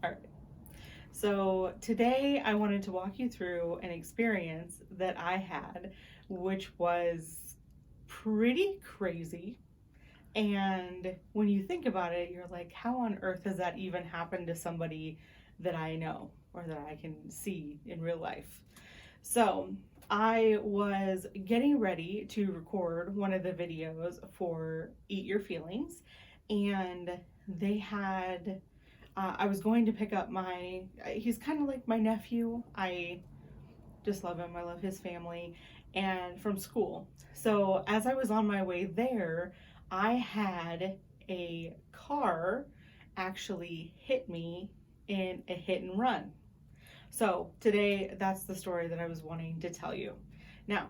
All right. So today I wanted to walk you through an experience that I had, which was pretty crazy. And when you think about it, you're like, how on earth has that even happened to somebody that I know or that I can see in real life? So I was getting ready to record one of the videos for Eat Your Feelings, and they had I was going to pick up he's kind of like my nephew. I just love him. I love his family and from school. So as I was on my way there, I had a car actually hit me in a hit and run. So today, that's the story that I was wanting to tell you. Now,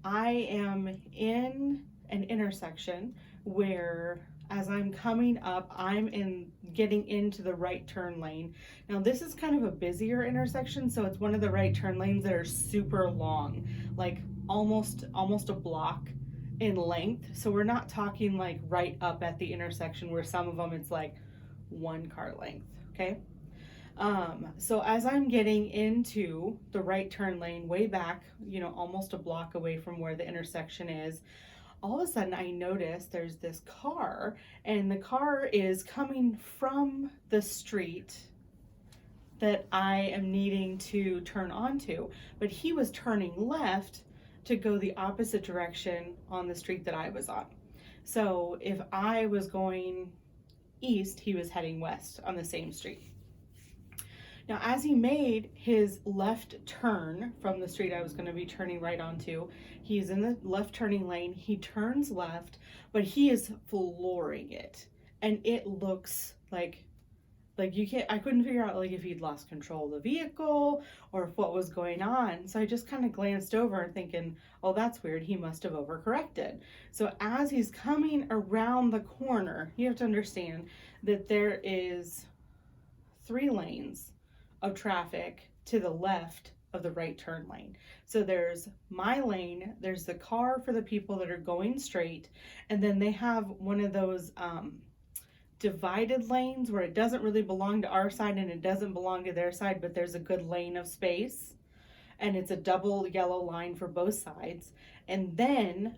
I am in an intersection where as I'm coming up, I'm in getting into the right turn lane. Now this is kind of a busier intersection, so it's one of the right turn lanes that are super long, like almost a block in length. So we're not talking like right up at the intersection where some of them it's like one car length, okay? So as I'm getting into the right turn lane way back, almost a block away from where the intersection is, all of a sudden I notice there's this car, and the car is coming from the street that I am needing to turn onto, but he was turning left to go the opposite direction on the street that I was on. So if I was going east, he was heading west on the same street. Now, as he made his left turn from the street I was going to be turning right onto, he's in the left turning lane. He turns left, but he is flooring it. And it looks like I couldn't figure out like if he'd lost control of the vehicle or if what was going on. So I just kind of glanced over and thinking, oh, that's weird. He must have overcorrected. So as he's coming around the corner, you have to understand that there is 3 lanes of traffic to the left of the right turn lane. So there's my lane, there's the car for the people that are going straight, and then they have one of those divided lanes where it doesn't really belong to our side and it doesn't belong to their side, but there's a good lane of space, and it's a double yellow line for both sides. And then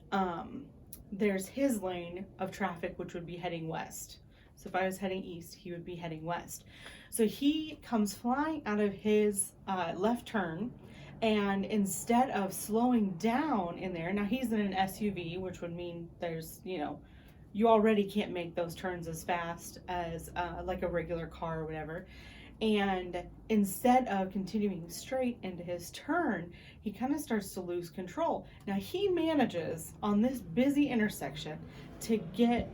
there's his lane of traffic, which would be heading west. So if I was heading east, he would be heading west. So he comes flying out of his left turn, and instead of slowing down in there, now he's in an SUV, which would mean there's, you already can't make those turns as fast as like a regular car or whatever. And instead of continuing straight into his turn, he kind of starts to lose control. Now he manages on this busy intersection to get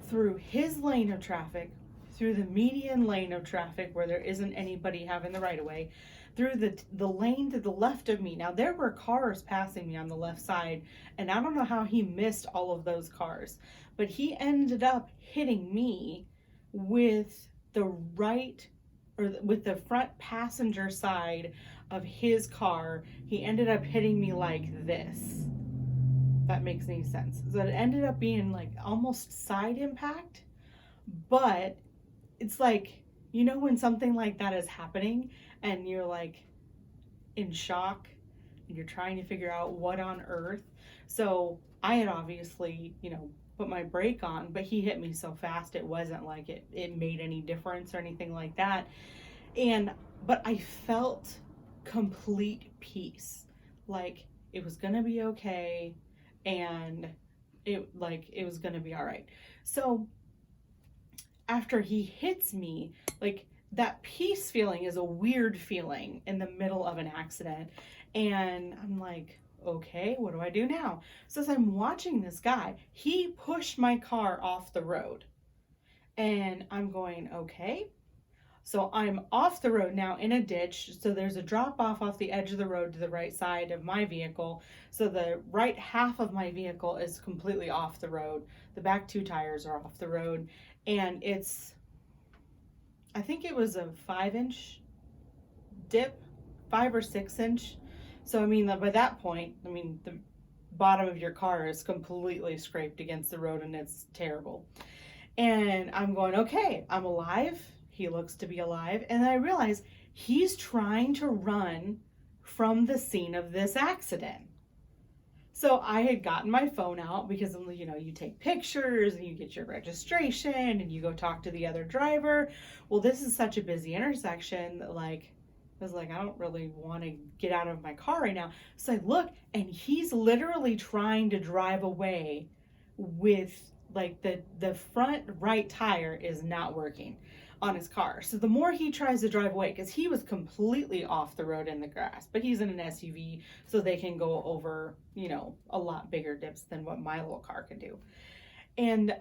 through his lane of traffic, through the median lane of traffic where there isn't anybody having the right of way, through the lane to the left of me. Now there were cars passing me on the left side, and I don't know how he missed all of those cars, but he ended up hitting me with the front passenger side of his car. He ended up hitting me like this. That makes any sense. So it ended up being like almost side impact, but it's like, when something like that is happening and you're like in shock and you're trying to figure out what on earth. So I had obviously, put my brake on, but he hit me so fast it wasn't like it made any difference or anything like that. But I felt complete peace. Like it was gonna be okay, and it was gonna be all right. So after he hits me, like that peace feeling is a weird feeling in the middle of an accident. And I'm like, okay, what do I do now? So as I'm watching this guy, he pushed my car off the road. And I'm going, okay. So I'm off the road now in a ditch. So there's a drop off the edge of the road to the right side of my vehicle. So the right half of my vehicle is completely off the road. The back 2 tires are off the road. And I think it was a 5-inch dip, 5 or 6 inch. So, by that point, the bottom of your car is completely scraped against the road and it's terrible. And I'm going, okay, I'm alive. he looks to be alive. And then I realize he's trying to run from the scene of this accident. So I had gotten my phone out because, you know, you take pictures and you get your registration and you go talk to the other driver. Well, this is such a busy intersection that, like, I was like, I don't really want to get out of my car right now. So I look, and he's literally trying to drive away with, like, the front right tire is not working on his car. So the more he tries to drive away, because he was completely off the road in the grass, but he's in an SUV, so they can go over, you know, a lot bigger dips than what my little car can do. And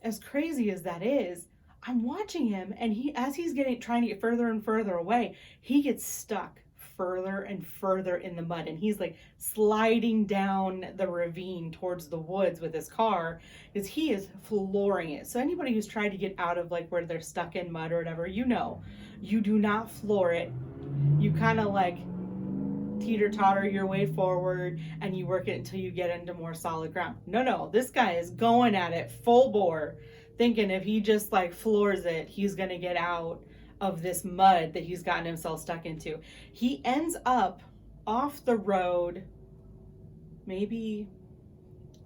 as crazy as that is, I'm watching him, and as he's trying to get further and further away, he gets stuck further and further in the mud, and he's like sliding down the ravine towards the woods with his car, because he is flooring it. So anybody who's tried to get out of, like, where they're stuck in mud or whatever, you know, you do not floor it. You kind of like teeter-totter your way forward and you work it until you get into more solid ground. No, this guy is going at it full bore, thinking if he just like floors it, he's gonna get out of this mud that he's gotten himself stuck into. He ends up off the road, maybe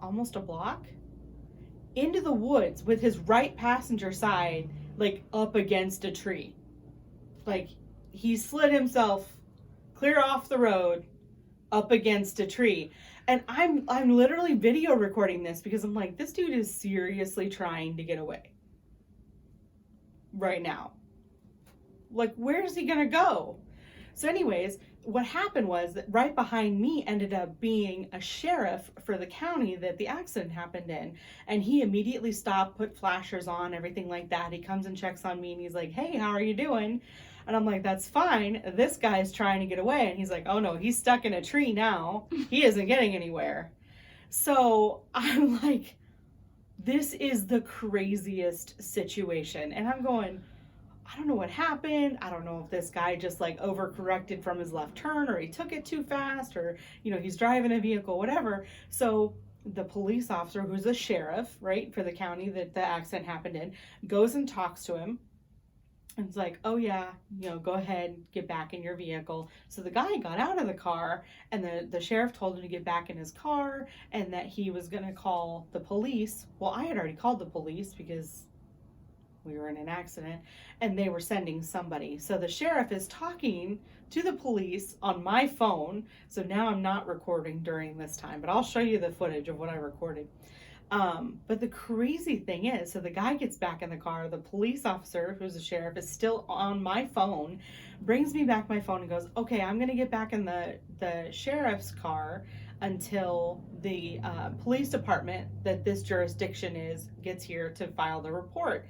almost a block, into the woods with his right passenger side like up against a tree. Like, he slid himself clear off the road up against a tree. And I'm literally video recording this because I'm like, this dude is seriously trying to get away right now. Like, where's he gonna go? So anyways, what happened was that right behind me ended up being a sheriff for the county that the accident happened in. And he immediately stopped, put flashers on, everything like that. He comes and checks on me and he's like, hey, how are you doing? And I'm like, that's fine. This guy's trying to get away. And he's like, oh no, he's stuck in a tree now. He isn't getting anywhere. So I'm like, this is the craziest situation. And I'm going, I don't know what happened. I don't know if this guy just like overcorrected from his left turn, or he took it too fast, or, you know, he's driving a vehicle, whatever. So the police officer, who's a sheriff, right, for the county that the accident happened in, goes and talks to him. And it's like, oh yeah, you know, go ahead, get back in your vehicle. So the guy got out of the car, and the sheriff told him to get back in his car and that he was going to call the police. Well, I had already called the police because we were in an accident and they were sending somebody. So the sheriff is talking to the police on my phone. So now I'm not recording during this time, but I'll show you the footage of what I recorded. But the crazy thing is, so the guy gets back in the car, the police officer, who's a sheriff, is still on my phone, brings me back my phone and goes, okay, I'm going to get back in the sheriff's car until the police department that this jurisdiction gets here to file the report.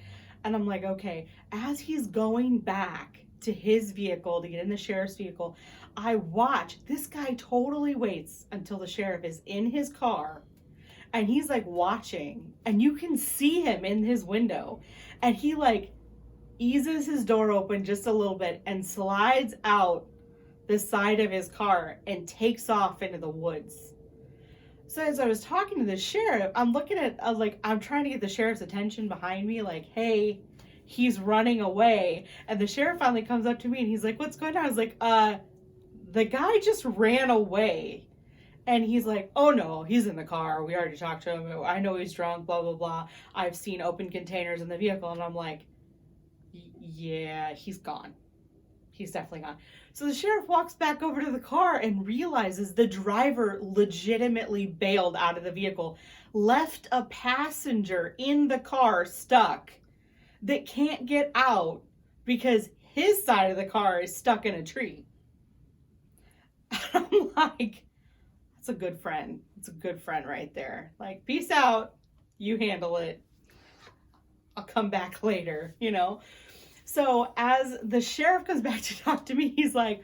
And I'm like, okay, as he's going back to his vehicle to get in the sheriff's vehicle, I watch this guy totally waits until the sheriff is in his car. And he's like watching, and you can see him in his window, and he like eases his door open just a little bit and slides out the side of his car and takes off into the woods. So as I was talking to the sheriff, I'm looking at, I'm trying to get the sheriff's attention behind me, like, hey, he's running away. And the sheriff finally comes up to me and he's like, what's going on? I was like, the guy just ran away. And he's like, oh no, he's in the car. We already talked to him. I know he's drunk, blah, blah, blah. I've seen open containers in the vehicle. And I'm like, yeah, he's gone. He's definitely gone. So the sheriff walks back over to the car and realizes the driver legitimately bailed out of the vehicle, left a passenger in the car stuck that can't get out because his side of the car is stuck in a tree. And I'm like, it's a good friend. It's a good friend right there. Like, peace out. You handle it. I'll come back later, you know? So as the sheriff comes back to talk to me, he's like,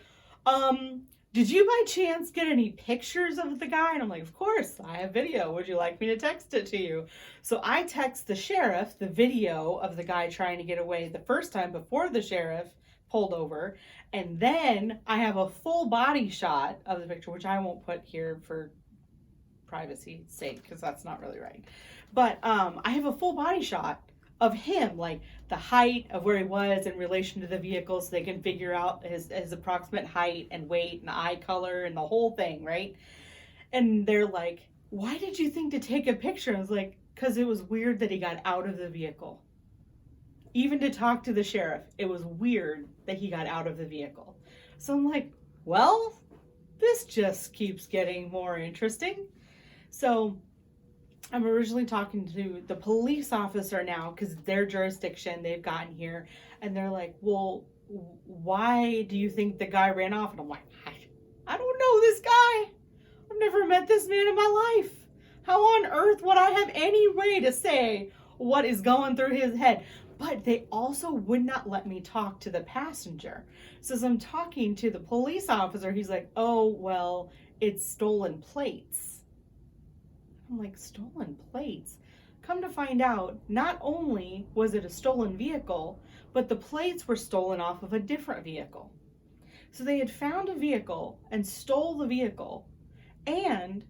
did you by chance get any pictures of the guy? And I'm like, of course, I have video. Would you like me to text it to you? So I text the sheriff the video of the guy trying to get away the first time before the sheriff pulled over. And then I have a full body shot of the picture, which I won't put here for privacy's sake, because that's not really right. But I have a full body shot of him, like the height of where he was in relation to the vehicle, so they can figure out his approximate height and weight and eye color and the whole thing, right? And they're like, why did you think to take a picture? I was like, because it was weird that he got out of the vehicle. Even to talk to the sheriff, it was weird that he got out of the vehicle. So I'm like, well, this just keeps getting more interesting. So I'm originally talking to the police officer now, because their jurisdiction, they've gotten here, and they're like, well, why do you think the guy ran off? And I'm like, I don't know this guy. I've never met this man in my life. How on earth would I have any way to say what is going through his head? But they also would not let me talk to the passenger. So as I'm talking to the police officer, he's like, oh, well, it's stolen plates. I'm like, stolen plates? Come to find out, not only was it a stolen vehicle, but the plates were stolen off of a different vehicle. So they had found a vehicle and stole the vehicle and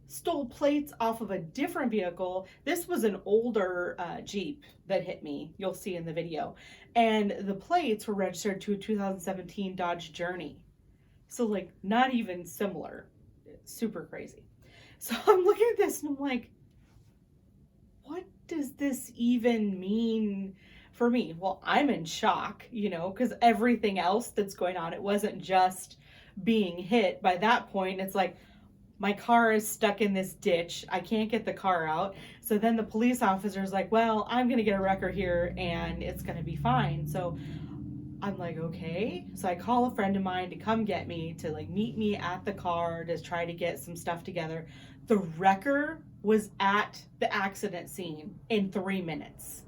stole plates off of a different vehicle. This was an older Jeep that hit me. You'll see in the video. And the plates were registered to a 2017 Dodge Journey. So like not even similar. Super crazy. So I'm looking at this and I'm like, what does this even mean for me? Well, I'm in shock, because everything else that's going on, it wasn't just being hit. By that point, it's like, my car is stuck in this ditch. I can't get the car out. So then the police officer's like, well, I'm going to get a wrecker here and it's going to be fine. So I'm like, okay. So I call a friend of mine to come get me, to like meet me at the car to try to get some stuff together. The wrecker was at the accident scene in 3 minutes.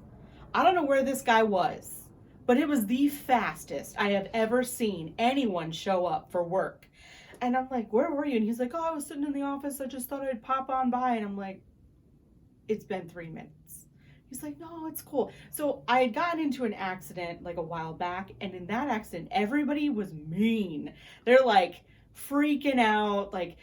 I don't know where this guy was, but it was the fastest I have ever seen anyone show up for work. And I'm like, where were you? And he's like, oh, I was sitting in the office. I just thought I'd pop on by. And I'm like, it's been 3 minutes. He's like, no, it's cool. So I had gotten into an accident like a while back. And in that accident, everybody was mean. They're like freaking out, like,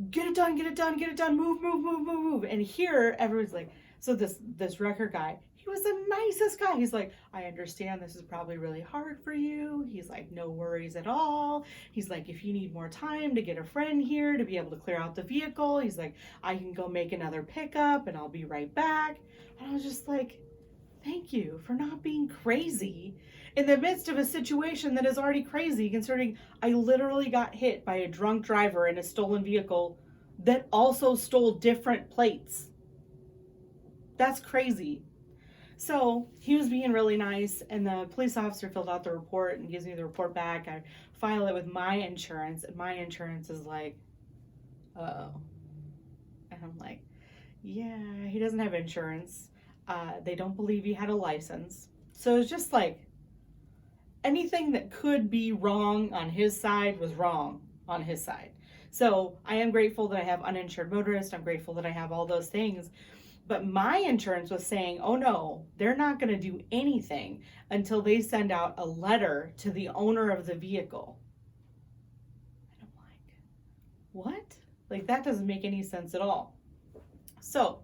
get it done, get it done, get it done. Move, move, move, move, move. And here, everyone's like, so this wrecker guy, he was the nicest guy. He's like, I understand this is probably really hard for you. He's like, no worries at all. He's like, if you need more time to get a friend here to be able to clear out the vehicle, he's like, I can go make another pickup and I'll be right back. And I was just like, thank you for not being crazy in the midst of a situation that is already crazy, considering I literally got hit by a drunk driver in a stolen vehicle that also stole different plates. That's crazy. So he was being really nice, and the police officer filled out the report and gives me the report back. I file it with my insurance, and my insurance is like, oh. And I'm like, yeah, he doesn't have insurance. They don't believe he had a license. So it's just like, anything that could be wrong on his side was wrong on his side. So I am grateful that I have uninsured motorist. I'm grateful that I have all those things. But my insurance was saying, oh no, they're not going to do anything until they send out a letter to the owner of the vehicle. And I'm like, what? Like, that doesn't make any sense at all. So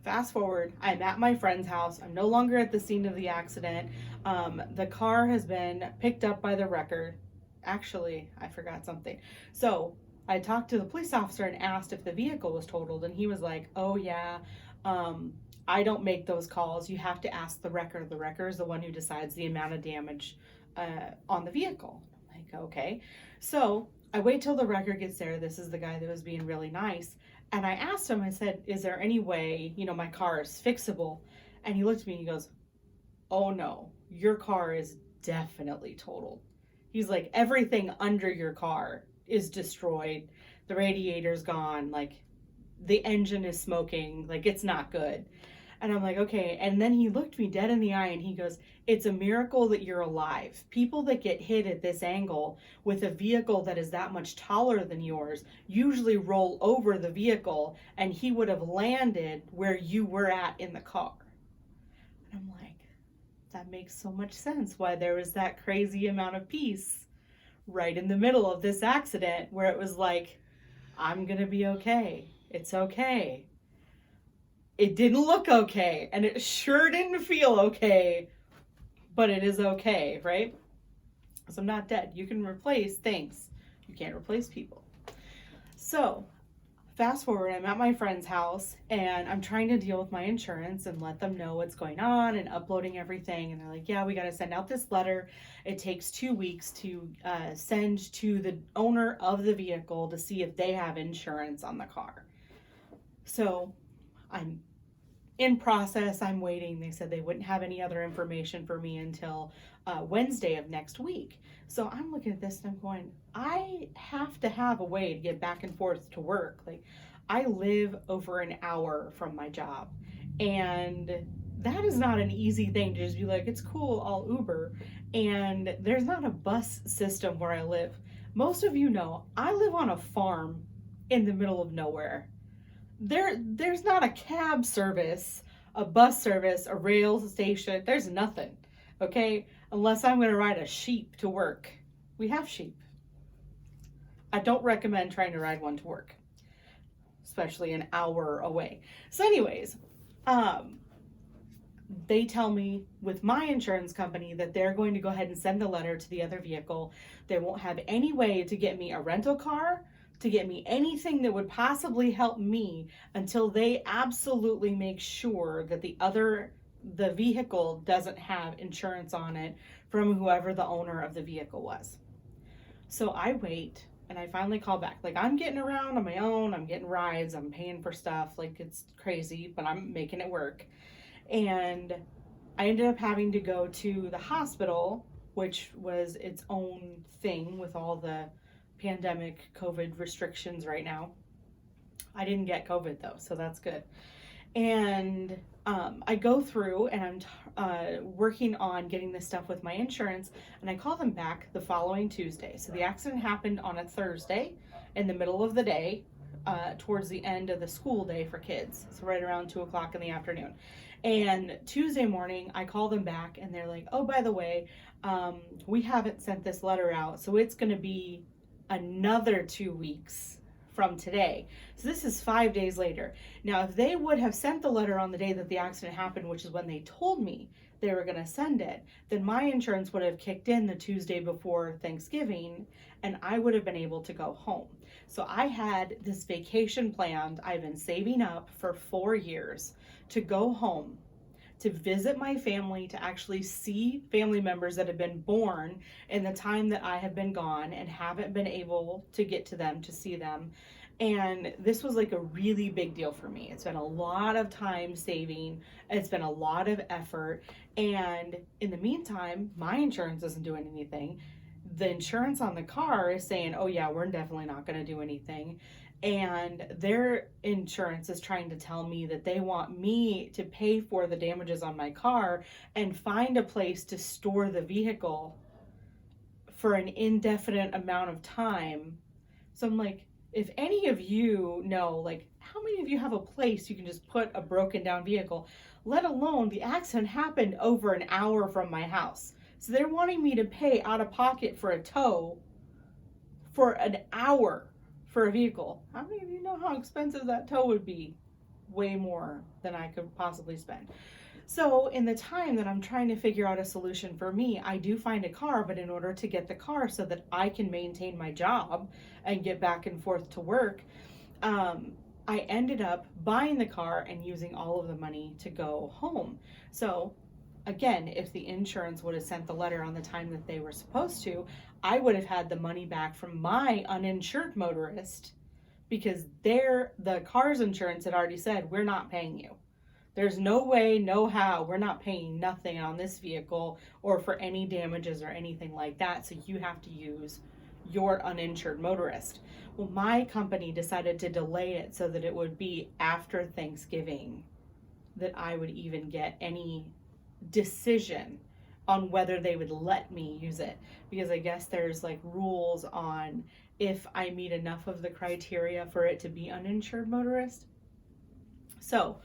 fast forward, I'm at my friend's house. I'm no longer at the scene of the accident. The car has been picked up by the wrecker. Actually, I forgot something. So I talked to the police officer and asked if the vehicle was totaled, and he was like, oh yeah, I don't make those calls. You have to ask the wrecker. The wrecker is the one who decides the amount of damage on the vehicle. I'm like, okay. So I wait till the wrecker gets there. This is the guy that was being really nice. And I asked him, I said, is there any way, my car is fixable? And he looked at me and he goes, oh no, your car is definitely totaled. He's like, everything under your car is destroyed. The radiator's gone. Like, the engine is smoking. Like, it's not good. And I'm like, okay. And then he looked me dead in the eye and he goes, it's a miracle that you're alive. People that get hit at this angle with a vehicle that is that much taller than yours usually roll over the vehicle, and he would have landed where you were at in the car. And I'm like, that makes so much sense why there was that crazy amount of peace right in the middle of this accident where it was like, I'm going to be okay. It's okay. It didn't look okay, and it sure didn't feel okay, but it is okay, right? So I'm not dead. You can replace things. You can't replace people. So fast forward, I'm at my friend's house and I'm trying to deal with my insurance and let them know what's going on and uploading everything. And they're like, yeah, we got to send out this letter. It takes 2 weeks to send to the owner of the vehicle to see if they have insurance on the car. So I'm in process. I'm waiting. They said they wouldn't have any other information for me until Wednesday of next week. So I'm looking at this and I'm going, I have to have a way to get back and forth to work. Like, I live over an hour from my job, and that is not an easy thing to just be like, it's cool, I'll Uber. And there's not a bus system where I live. Most of you know, I live on a farm in the middle of nowhere. There's not a cab service, a bus service, a rail station. There's nothing, okay? Unless I'm going to ride a sheep to work. We have sheep. I don't recommend trying to ride one to work, especially an hour away. So anyways, they tell me with my insurance company that they're going to go ahead and send a letter to the other vehicle. They won't have any way to get me a rental car, to get me anything that would possibly help me until they absolutely make sure that the vehicle doesn't have insurance on it from whoever the owner of the vehicle was. So I wait and I finally call back. Like, I'm getting around on my own, I'm getting rides, I'm paying for stuff. Like, it's crazy, but I'm making it work. And I ended up having to go to the hospital, which was its own thing with all the pandemic COVID restrictions right now. I didn't get COVID though, so that's good. And I go through and I'm working on getting this stuff with my insurance, and I call them back the following Tuesday. So the accident happened on a Thursday in the middle of the day, towards the end of the school day for kids. So right around 2:00 in the afternoon. And Tuesday morning, I call them back and they're like, oh, by the way, we haven't sent this letter out, so it's going to be another 2 weeks from today. So this is 5 days later. Now, if they would have sent the letter on the day that the accident happened, which is when they told me they were going to send it, then my insurance would have kicked in the Tuesday before Thanksgiving and I would have been able to go home. So I had this vacation planned. I've been saving up for 4 years to go home, to visit my family, to actually see family members that have been born in the time that I have been gone and haven't been able to get to them, to see them. And this was like a really big deal for me. It's been a lot of time saving. It's been a lot of effort. And in the meantime, my insurance isn't doing anything. The insurance on the car is saying, oh yeah, we're definitely not going to do anything. And their insurance is trying to tell me that they want me to pay for the damages on my car and find a place to store the vehicle for an indefinite amount of time. So I'm like, if any of you know, like, how many of you have a place you can just put a broken down vehicle, let alone the accident happened over an hour from my house. So they're wanting me to pay out of pocket for a tow for an hour for a vehicle. How many of you know how expensive that tow would be? Way more than I could possibly spend. So in the time that I'm trying to figure out a solution for me, I do find a car, but in order to get the car so that I can maintain my job and get back and forth to work, I ended up buying the car and using all of the money to go home. So again, if the insurance would have sent the letter on the time that they were supposed to, I would have had the money back from my uninsured motorist, because the car's insurance had already said, we're not paying you. There's no way, no how, we're not paying nothing on this vehicle or for any damages or anything like that, so you have to use your uninsured motorist. Well, my company decided to delay it so that it would be after Thanksgiving that I would even get any decision on whether they would let me use it, because I guess there's like rules on if I meet enough of the criteria for it to be uninsured motorist. So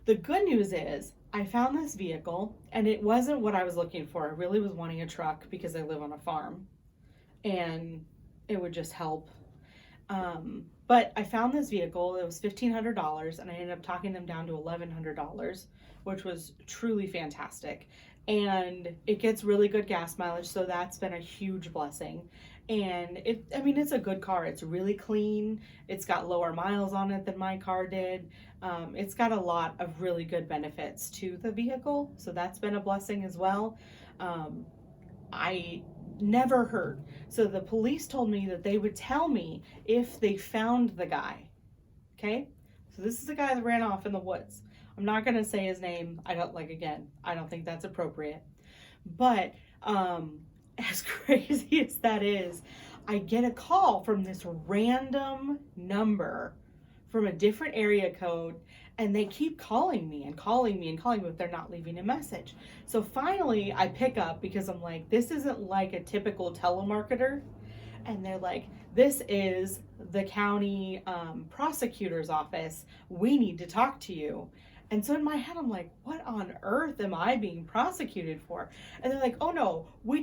the good news is I found this vehicle and it wasn't what I was looking for. I really was wanting a truck because I live on a farm and it would just help. But I found this vehicle. It was $1,500, and I ended up talking them down to $1,100, which was truly fantastic. And it gets really good gas mileage, so that's been a huge blessing. And I mean, it's a good car. It's really clean. It's got lower miles on it than my car did. It's got a lot of really good benefits to the vehicle, so that's been a blessing as well. I never heard. So the police told me that they would tell me if they found the guy. Okay? So this is the guy that ran off in the woods. I'm not going to say his name. I don't think that's appropriate. But as crazy as that is, I get a call from this random number from a different area code, and they keep calling me and calling me and calling me, but they're not leaving a message. So finally I pick up because I'm like, this isn't like a typical telemarketer. And they're like, this is the county prosecutor's office. We need to talk to you. And so in my head, I'm like, what on earth am I being prosecuted for? And they're like, oh no, we're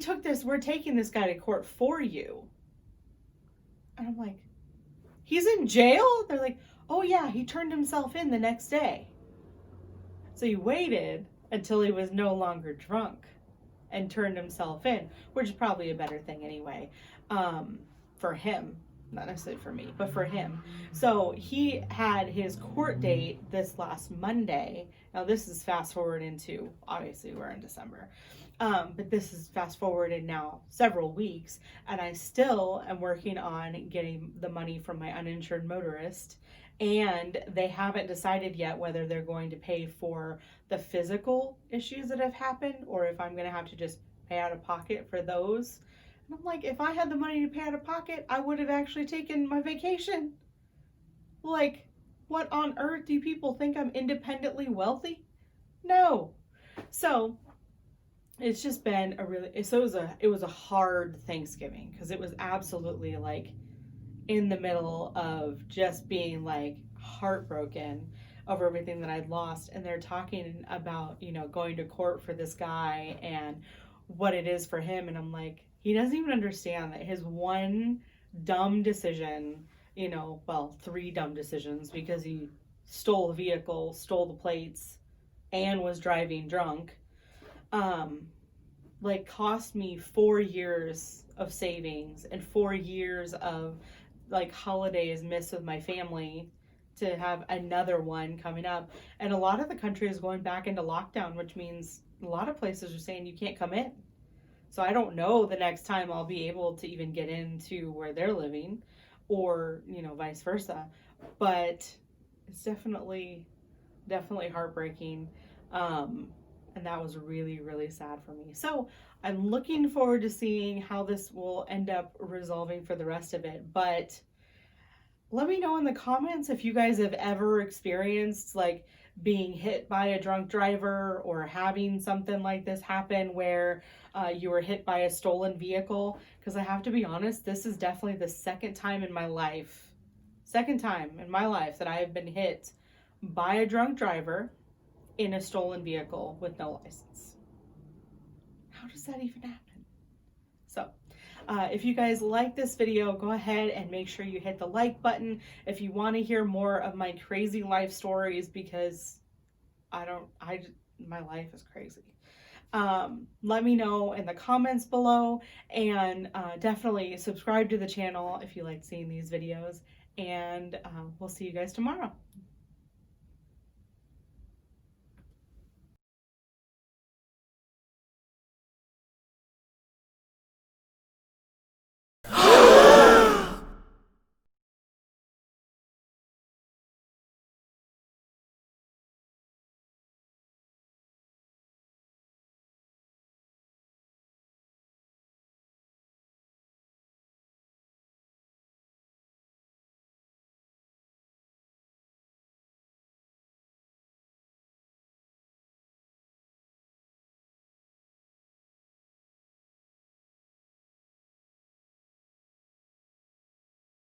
taking this guy to court for you. And I'm like, he's in jail? They're like, oh yeah, he turned himself in the next day. So he waited until he was no longer drunk and turned himself in, which is probably a better thing anyway, for him. Not necessarily for me, but for him. So he had his court date this last Monday. Now this is fast forward into, obviously we're in December. But this is fast forwarded now several weeks, and I still am working on getting the money from my uninsured motorist, and they haven't decided yet whether they're going to pay for the physical issues that have happened or if I'm going to have to just pay out of pocket for those. And I'm like, if I had the money to pay out of pocket, I would have actually taken my vacation. Like, what on earth do people think? I'm independently wealthy? No. So it's just been it was a hard Thanksgiving because it was absolutely like in the middle of just being like heartbroken over everything that I'd lost. And they're talking about, going to court for this guy and what it is for him. And I'm like, he doesn't even understand that his one dumb decision, three dumb decisions, because he stole a vehicle, stole the plates, and was driving drunk, cost me 4 years of savings and 4 years of holidays missed with my family to have another one coming up. And a lot of the country is going back into lockdown, which means a lot of places are saying you can't come in. So I don't know the next time I'll be able to even get into where they're living or, vice versa. But it's definitely heartbreaking. And that was really, really sad for me. So I'm looking forward to seeing how this will end up resolving for the rest of it. But let me know in the comments if you guys have ever experienced being hit by a drunk driver or having something like this happen where you were hit by a stolen vehicle. Because I have to be honest, this is definitely the second time in my life that I have been hit by a drunk driver in a stolen vehicle with no license. How does that even happen? So if you guys like this video, go ahead and make sure you hit the like button if you want to hear more of my crazy life stories, because my life is crazy. Let me know in the comments below, and definitely subscribe to the channel if you like seeing these videos, and we'll see you guys tomorrow.